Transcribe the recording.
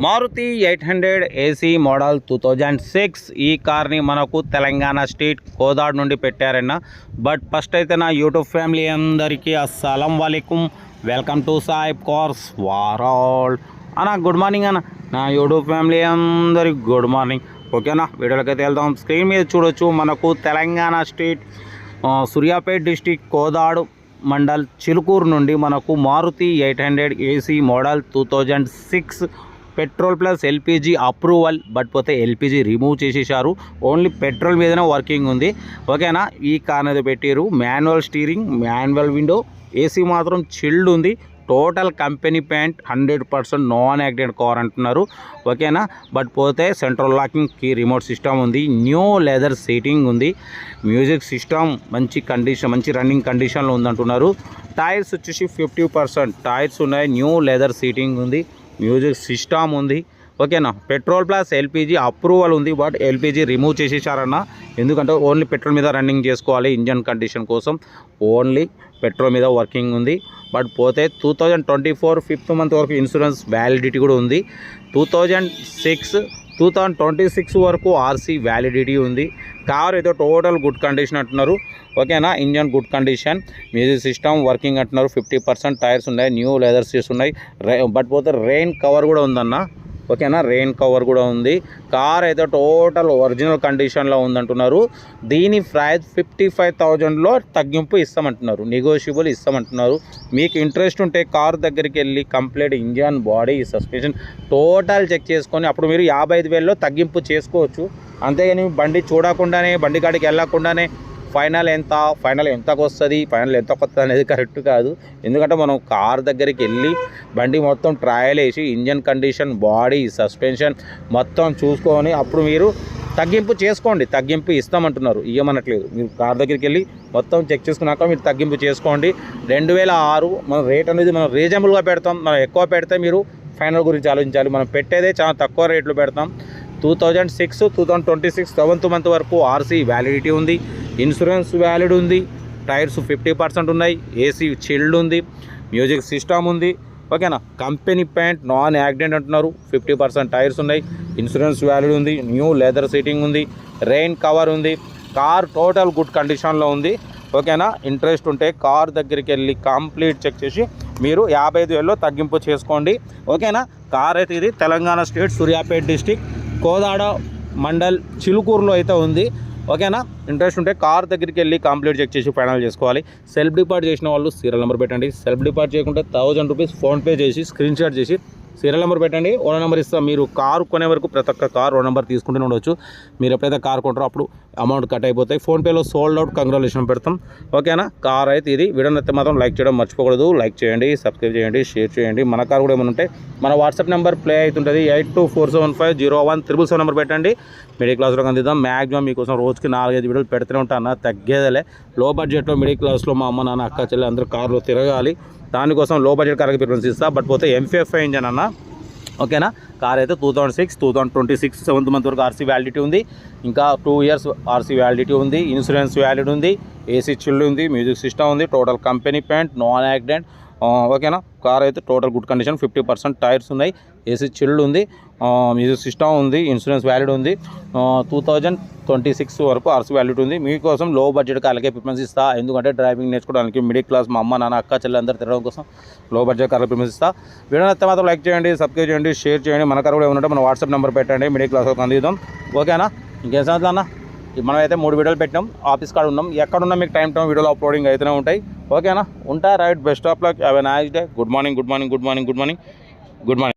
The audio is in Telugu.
మారుతి 800 ఏసీ మోడల్ 2006 ఈ కార్ని మనకు తెలంగాణ స్టేట్ కోదాడ్ నుండి పెట్టారన్న. బట్ ఫస్ట్ అయితే నా యూట్యూబ్ ఫ్యామిలీ అందరికీ అస్సలం వాలేకుం, welcome to Saib cars world అన్న. గుడ్ మార్నింగ్ అన్న. నా యూట్యూబ్ ఫ్యామిలీ అందరికి గుడ్ మార్నింగ్. ఓకేనా, వీడియోలకి అయితే వెళ్దాం. స్క్రీన్ మీద చూడొచ్చు మనకు తెలంగాణ స్టేట్ సూర్యాపేట్ డిస్టిక్ కోదాడు మండల్ చిలుకూరు నుండి మనకు Maruti 800 AC model 2006 petrol plus LPG approval. But పోతే ఎల్పిజి రిమూవ్ చేసేసారు, ఓన్లీ పెట్రోల్ మీదనే వర్కింగ్ ఉంది. ఓకేనా, ఈ కార్ అనేది పెట్టారు. Manual steering, manual window, AC మాత్రం చిల్డ్ ఉంది. Total company paint, 100% non accident car అంటున్నారు. ఓకేనా, బట్ పోతే central locking key remote system ఉంది. న్యూ లెదర్ సీటింగ్ ఉంది. మ్యూజిక్ సిస్టమ్ మంచి కండిషన్, మంచి రన్నింగ్ కండిషన్లో ఉందంటున్నారు. టైర్స్ వచ్చేసి 50% టైర్స్ ఉన్నాయి. న్యూ లెదర్ సీటింగ్ ఉంది. మ్యూజిక్ సిస్టమ్ ఉంది. ఓకేనా, పెట్రోల్ ప్లస్ ఎల్పిజి అప్రూవల్ ఉంది. బట్ ఎల్పిజి రిమూవ్ చేసేసారన్న, ఎందుకంటే ఓన్లీ పెట్రోల్ మీద రన్నింగ్ చేసుకోవాలి. ఇంజన్ కండిషన్ కోసం ఓన్లీ పెట్రోల్ మీద వర్కింగ్ ఉంది. బట్ పోతే 2024 5th మంత్ వరకు ఇన్సూరెన్స్ వ్యాలిడిటీ కూడా ఉంది. 2026 వరకు ఆర్సీ వ్యాలిడిటీ ఉంది. కార్ అయితే టోటల్ గుడ్ కండిషన్ అంటున్నారు. ఓకేనా, engine good condition, music system working అంటున్నారు. 50% టైర్స్ ఉన్నాయి. న్యూ లెదర్ సీట్స్ ఉన్నాయి. బట్ పోతే రెయిన్ కవర్ కూడా ఉందన్న. ఓకేనా, రెయిన్ కవర్ కూడా ఉంది. కార్ అయితే టోటల్ ఒరిజినల్ కండిషన్లో ఉందంటున్నారు. దీని ప్రైస్ 55,000లో తగ్గింపు ఇస్తామంటున్నారు, నెగోషియబుల్ ఇస్తామంటున్నారు. మీకు ఇంట్రెస్ట్ ఉంటే కార్ దగ్గరికి వెళ్ళి complete engine, body, suspension total check చేసుకొని అప్పుడు మీరు 55,000లో తగ్గింపు చేసుకోవచ్చు. అంతేగాని బండి చూడకుండానే, బండి కాడికి వెళ్ళకుండానే ఫైనల్ ఎంతకు వస్తుంది, ఫైనల్ ఎంతకు వస్తుంది అనేది కరెక్ట్ కాదు. ఎందుకంటే మనం కార్ దగ్గరికి వెళ్ళి బండి మొత్తం ట్రయల్ వేసి ఇంజన్ కండిషన్, బాడీ, సస్పెన్షన్ మొత్తం చూసుకొని అప్పుడు మీరు తగ్గింపు చేసుకోండి. తగ్గింపు ఇస్తామంటున్నారు, ఇవ్వమనట్లేదు. మీరు కార్ దగ్గరికి వెళ్ళి మొత్తం చెక్ చేసుకున్నాక మీరు తగ్గింపు చేసుకోండి. 2006 మన రేట్ అనేది మనం రీజనబుల్గా పెడతాం. మనం ఎక్కువ పెడితే మీరు ఫైనల్ గురించి ఆలోచించాలి. మనం పెట్టేదే చాలా తక్కువ రేట్లు పెడతాం. 2026 7th మంత్ వరకు ఆర్సీ వ్యాలిడిటీ ఉంది. ఇన్సూరెన్స్ వ్యాలిడ్ ఉంది. టైర్స్ 50% ఉన్నాయి. ఏసీ చిల్డ్ ఉంది. మ్యూజిక్ సిస్టమ్ ఉంది. ఓకేనా, కంపెనీ ప్యాంట్, నాన్ యాక్సిడెంట్ అంటున్నారు. 50% టైర్స్ ఉన్నాయి. ఇన్సూరెన్స్ వ్యాలిడ్ ఉంది. న్యూ లెదర్ సీటింగ్ ఉంది. రెయిన్ కవర్ ఉంది. కార్ టోటల్ గుడ్ కండిషన్లో ఉంది. ఓకేనా, ఇంట్రెస్ట్ ఉంటే కార్ దగ్గరికి వెళ్ళి కంప్లీట్ చెక్ చేసి మీరు 55,000లో తగ్గింపు చేసుకోండి. ఓకేనా, కార్ అయితే ఇది తెలంగాణ స్టేట్ సూర్యాపేట్ డిస్టిక్ కోదాడ మండల్ చిలుకూరులో అయితే ఉంది. ఓకేనా, ఇంట్రెస్ట్ ఉంటే కార్ దగ్గరికి వెళ్ళి కంప్లీట్ చెక్ చేసి ఫైనల్ చేసుకోవాలి. సెల్ఫ్ డిపార్ట్ చేసిన వాళ్ళు సీరియల్ నెంబర్ పెట్టండి. సెల్ఫ్ డిపార్ట్ చేయకుంటే 1000 రూపీస్ ఫోన్పే చేసి స్క్రీన్ షాట్ చేసి సీరియల్ నెంబర్ పెట్టండి. ఓనర్ నెంబర్ ఇస్తాం. మీరు కారు కొనే వరకు ప్రతి ఒక్క కార్ ఓనర్ నెంబర్ తీసుకుంటూనే ఉండవచ్చు. మీరు ఎప్పుడైతే కార్ కొంటారో అప్పుడు అమౌంట్ కట్ అయిపోతాయి. ఫోన్పేలో సోల్డ్ అవుట్ కంగ్రాచులేషన్ పెడతాం. ఓకేనా, కార్ అయితే ఇది. వీడియో నచ్చితే మాత్రం లైక్ చేయడం మర్చిపోకూడదు. లైక్ చేయండి, సబ్స్క్రైబ్ చేయండి, షేర్ చేయండి. మన కార్ కూడా ఏమైనా ఉంటే మన వాట్సాప్ నెంబర్ ప్లే అవుతుంటుంది. 8247501777 నెంబర్ పెట్టండి. మిడిల్ క్లాస్లో అందిద్దాం. మ్యాక్సిమం మీకోసం రోజుకి 4-5 వీడియోలు పెడుతూనే ఉంటాను అన్న, తగ్గేదేలే. లో బడ్జెట్లో మిడిల్ క్లాస్లో మా అమ్మ, నాన్న, అక్క, చెల్లి అందరూ కార్లో తిరగాలి. దానికోసం లో బడ్జెట్ కార్కి ప్రిఫరెన్స్ ఇస్తా. బట్ పోతే MFI ఇంజన్ అన్న. ఓకేనా, కార్ అయితే 2026 7th మంత్ వరకు ఆర్సీ వ్యాలిడిటీ ఉంది. ఇంకా 2 years ఆర్సీ వ్యాలిడిటీ ఉంది. ఇన్సూరెన్స్ వ్యాలిడ్ ఉంది. ఏసీ చిల్డ్ ఉంది. మ్యూజిక్ సిస్టమ్ ఉంది. Total company pant, non accident. ఓకేనా, కార్ అయితే టోటల్ గుడ్ కండిషన్. 50% టైర్స్ ఉన్నాయి. ఏసీ చిల్డ్ ఉంది. మ్యూజిక్ సిస్టమ్ ఉంది. ఇన్సూరెన్స్ వ్యాలిడ్ ఉంది. 2026 వరకు ఆర్సీ వ్యాలిడ్ ఉంది. మీకోసం లో బడ్జెట్ అలాగే ప్రిఫరెన్స్ ఇస్తా. ఎందుకంటే డ్రైవింగ్ నేర్చుకోవడానికి మిడిల్ క్లాస్ మా అమ్మ, నాన్న, అక్క, చెల్లి అందరూ తిరగడం కోసం లో బడ్జెట్ కార్లకు ప్రిఫరెన్స్ ఇస్తా. వీడియో నచ్చితే మాత్రం లైక్ చేయండి, సబ్స్క్రైబ్ చేయండి, షేర్ చేయండి. మన కార్ కూడా ఏమంటే మన వాట్సాప్ నెంబర్ పెట్టండి. మిడిల్ క్లాస్లో అందిద్దాం. ఓకేనా, ఇంకేం సంగతి అన్న. మనం అయితే 3 వీడియోలు పెట్టినాం. ఆఫీస్ కాడ ఉన్నాం. ఎక్కడున్నా మీకు టైం వీడియోలు అప్లోడింగ్ అయితేనే ఉంటాయి. ఓకేనా, ఉంటా. Right, best of luck. Have a nice day. Good morning.